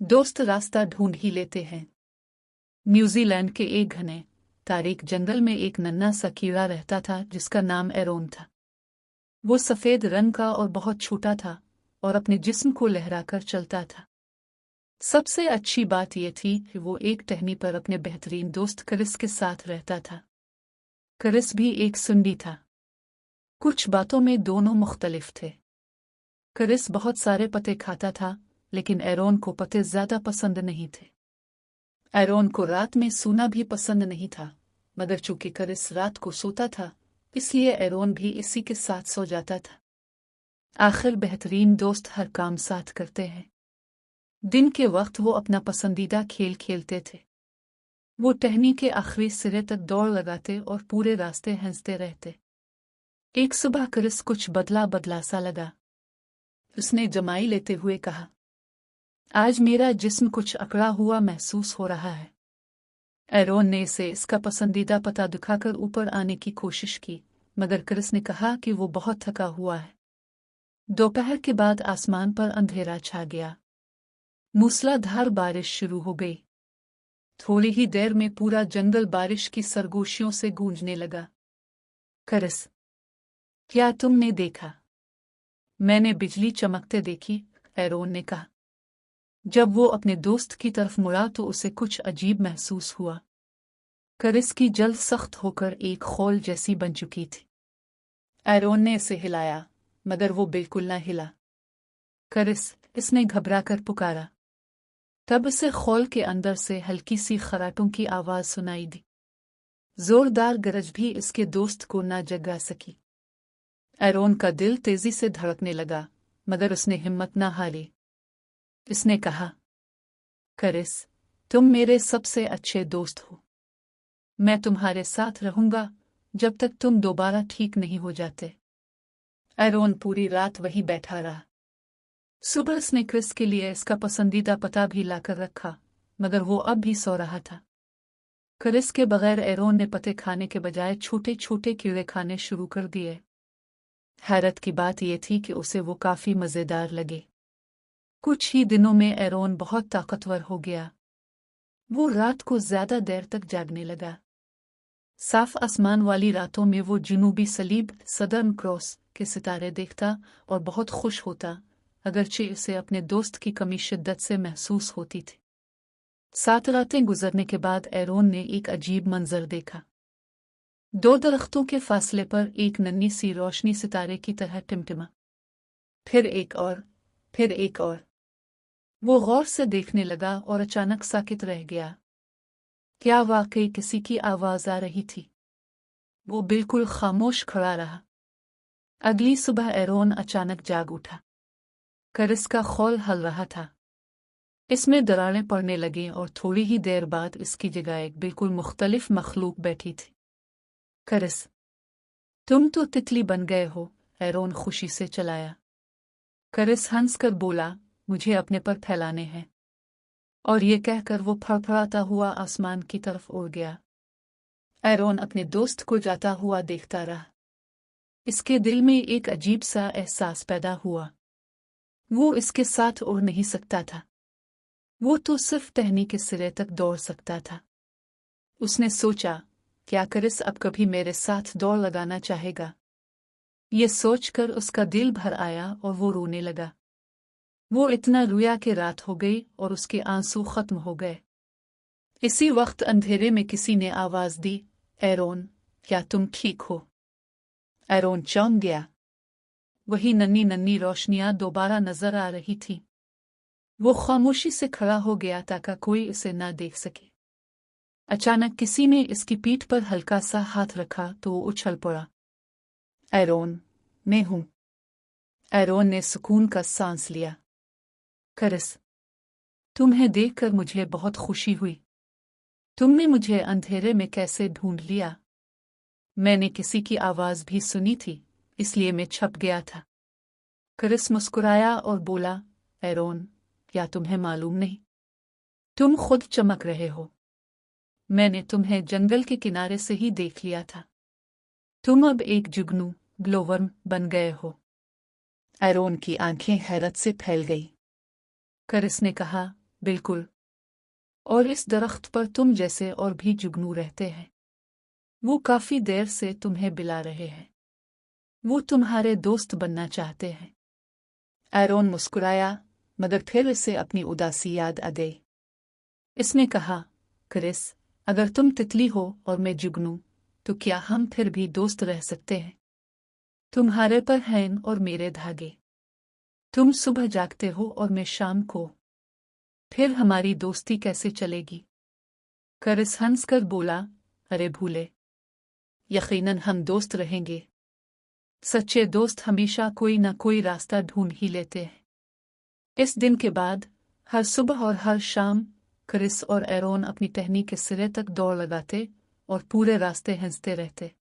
दोस्त रास्ता ढूंढ ही लेते हैं। न्यूजीलैंड के एक घने तारीख जंगल में एक नन्हा सा कीड़ा रहता था जिसका नाम एरोन था। वो सफेद रंग का और बहुत छोटा था और अपने जिस्म को लहराकर चलता था। सबसे अच्छी बात यह थी कि वो एक टहनी पर अपने बेहतरीन दोस्त क्रिस के साथ रहता था। क्रिस भी एक सुंडी था। कुछ बातों में दोनों मुख्तलिफ थे। क्रिस बहुत सारे पत्ते खाता था, लेकिन एरोन को पत्ते ज्यादा पसंद नहीं थे। एरोन को रात में सोना भी पसंद नहीं था, मगर चूंकि क्रिस रात को सोता था, इसलिए एरोन भी इसी के साथ सो जाता था। आखिर बेहतरीन दोस्त हर काम साथ करते हैं। दिन के वक्त वो अपना पसंदीदा खेल खेलते थे। वो टहनी के आखिरी सिरे तक दौड़ लगाते और पूरे रास्ते हंसते रहते। एक सुबह क्रिस कुछ बदला बदला सा लगा। उसने जमाई लेते हुए कहा, आज मेरा जिस्म कुछ अकड़ा हुआ महसूस हो रहा है। एरोन ने इसे इसका पसंदीदा पता दिखाकर ऊपर आने की कोशिश की, मगर क्रिस ने कहा कि वो बहुत थका हुआ है। दोपहर के बाद आसमान पर अंधेरा छा गया। मूसलाधार बारिश शुरू हो गई। थोड़ी ही देर में पूरा जंगल बारिश की सरगोशियों से गूंजने लगा। क्रिस, क्या तुमने देखा? मैंने बिजली चमकते देखी, एरोन ने कहा। जब वो अपने दोस्त की तरफ मुड़ा तो उसे कुछ अजीब महसूस हुआ। क्रिस की जल्द सख्त होकर एक खोल जैसी बन चुकी थी। एरोन ने इसे हिलाया, मगर वो बिल्कुल न हिला। क्रिस, इसने घबराकर पुकारा। तब उसे खोल के अंदर से हल्की सी खराटों की आवाज सुनाई दी। जोरदार गरज भी इसके दोस्त को न जगा सकी। एरोन का दिल तेजी से धड़कने लगा, मगर उसने हिम्मत न हारी। इसने कहा, क्रिस, तुम मेरे सबसे अच्छे दोस्त हो। मैं तुम्हारे साथ रहूंगा जब तक तुम दोबारा ठीक नहीं हो जाते। एरोन पूरी रात वहीं बैठा रहा। सुबह उसने क्रिस के लिए इसका पसंदीदा पता भी लाकर रखा, मगर वो अब भी सो रहा था। क्रिस के बगैर एरोन ने पत्ते खाने के बजाय छोटे छोटे कीड़े खाने शुरू कर दिए। हैरत की बात यह थी कि उसे वो काफी मजेदार लगे। कुछ ही दिनों में एरोन बहुत ताकतवर हो गया। वो रात को ज्यादा देर तक जागने लगा। साफ आसमान वाली रातों में वो जुनूबी सलीब सदर्न क्रॉस के सितारे देखता और बहुत खुश होता, अगरचे उसे अपने दोस्त की कमी शिद्दत से महसूस होती थी। 7 रातें गुजरने के बाद एरोन ने एक अजीब मंजर देखा। 2 दरख्तों के फासले पर एक नन्ही सी रोशनी सितारे की तरह टिमटिमा। फिर एक और, फिर एक और। वो गौर से देखने लगा और अचानक साकित रह गया। क्या वाकई किसी की आवाज आ रही थी? वो बिल्कुल खामोश खड़ा रहा। अगली सुबह एरोन अचानक जाग उठा। क्रिस का खोल हल रहा था। इसमें दरारें पड़ने लगीं और थोड़ी ही देर बाद इसकी जगह एक बिल्कुल मुख्तलिफ मखलूक बैठी थी। क्रिस, तुम तो तितली बन गए हो, एरोन खुशी से चलाया। क्रिस हंसकर बोला, मुझे अपने पर फैलाने हैं। और ये कहकर वो फड़फड़ाता हुआ आसमान की तरफ उड़ गया। एरोन अपने दोस्त को जाता हुआ देखता रहा। इसके दिल में एक अजीब सा एहसास पैदा हुआ। वो इसके साथ उड़ नहीं सकता था। वो तो सिर्फ टहनी के सिरे तक दौड़ सकता था। उसने सोचा, क्या क्रिस अब कभी मेरे साथ दौड़ लगाना चाहेगा? ये सोचकर उसका दिल भर आया और वो रोने लगा। वो इतना रोया कि रात हो गई और उसके आंसू खत्म हो गए। इसी वक्त अंधेरे में किसी ने आवाज दी, एरोन, क्या तुम ठीक हो? एरोन चौंक गया। वही नन्ही नन्ही रोशनियां दोबारा नजर आ रही थी। वो खामोशी से खड़ा हो गया ताकि कोई उसे ना देख सके। अचानक किसी ने इसकी पीठ पर हल्का सा हाथ रखा तो वो उछल पड़ा। एरोन, मैं हूं। एरोन ने सुकून का सांस लिया। क्रिस, तुम्हें देखकर मुझे बहुत खुशी हुई। तुमने मुझे अंधेरे में कैसे ढूंढ लिया? मैंने किसी की आवाज भी सुनी थी, इसलिए मैं छप गया था। क्रिस मुस्कुराया और बोला, एरोन, क्या तुम्हें मालूम नहीं? तुम खुद चमक रहे हो। मैंने तुम्हें जंगल के किनारे से ही देख लिया था। तुम अब एक जुगनू ग्लोवर्म बन गए हो। एरोन की आंखें हैरत से फैल गई। क्रिस ने कहा, बिल्कुल। और इस दरख्त पर तुम जैसे और भी जुगनू रहते हैं। वो काफी देर से तुम्हें बिला रहे हैं। वो तुम्हारे दोस्त बनना चाहते हैं। एरोन मुस्कुराया, मगर फिर इसे अपनी उदासी याद आ गई। इसने कहा, क्रिस, अगर तुम तितली हो और मैं जुगनू, तो क्या हम फिर भी दोस्त रह सकते हैं? तुम्हारे पर हैं और मेरे धागे। तुम सुबह जागते हो और मैं शाम को। फिर हमारी दोस्ती कैसे चलेगी? क्रिस हंसकर बोला, अरे भूले, यकीनन हम दोस्त रहेंगे। सच्चे दोस्त हमेशा कोई न कोई रास्ता ढूंढ ही लेते हैं। इस दिन के बाद हर सुबह और हर शाम क्रिस और एरोन अपनी टहनी के सिरे तक दौड़ लगाते और पूरे रास्ते हंसते रहते।